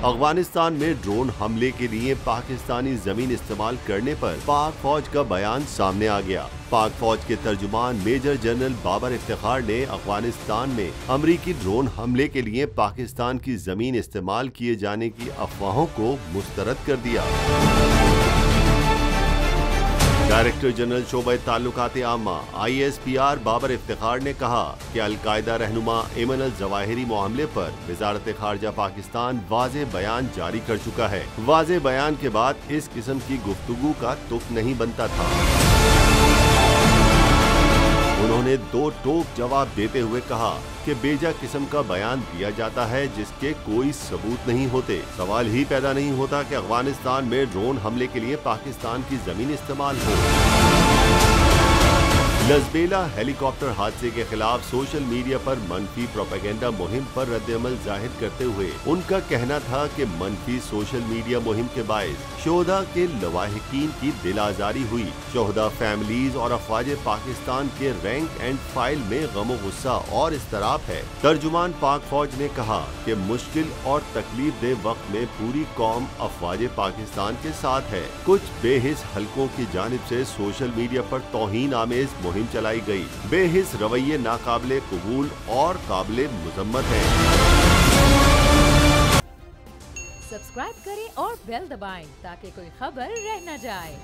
अफगानिस्तान में ड्रोन हमले के लिए पाकिस्तानी जमीन इस्तेमाल करने पर पाक फौज का बयान सामने आ गया। पाक फौज के तर्जुमान मेजर जनरल बाबर इफ्तिखार ने अफगानिस्तान में अमरीकी ड्रोन हमले के लिए पाकिस्तान की जमीन इस्तेमाल किए जाने की अफवाहों को मुस्तरद कर दिया। डायरेक्टर जनरल शोबे ताल्लुकात आमा ISPR बाबर इफ्तिखार ने कहा कि अलकायदा रहनुमा एमन अल जवाहिरी मामले पर वजारत खारजा पाकिस्तान वाज़े बयान जारी कर चुका है। वाज़े बयान के बाद इस किस्म की गुफ्तगू का तुक नहीं बनता था। उन्होंने दो टोक जवाब देते हुए कहा कि बेजा किस्म का बयान दिया जाता है जिसके कोई सबूत नहीं होते। सवाल ही पैदा नहीं होता कि अफगानिस्तान में ड्रोन हमले के लिए पाकिस्तान की जमीन इस्तेमाल हो। लज़बेला हेलीकॉप्टर हादसे के खिलाफ सोशल मीडिया पर मनफी प्रोपेगेंडा मुहिम पर रद्द-ए-अमल जाहिर करते हुए उनका कहना था कि मनफी सोशल मीडिया मुहिम के बायस शोहदा के लवाहिकीन की दिल आजारी हुई। शोहदा फैमिलीज और अफवाज पाकिस्तान के रैंक एंड फाइल में गम गुस्सा और इस्तराब है। तर्जुमान पाक फौज ने कहा कि मुश्किल और तकलीफ दे वक्त में पूरी कौम अफवाज पाकिस्तान के साथ है। कुछ बेहिस हलकों की जानिब से सोशल मीडिया पर तौहीन आमेज मुहिम चलाई गई। बेहिस रवैये नाकाबिले कबूल और काबिले मुज़म्मत है। सब्सक्राइब करें और बेल दबाएं ताकि कोई खबर रह न जाए।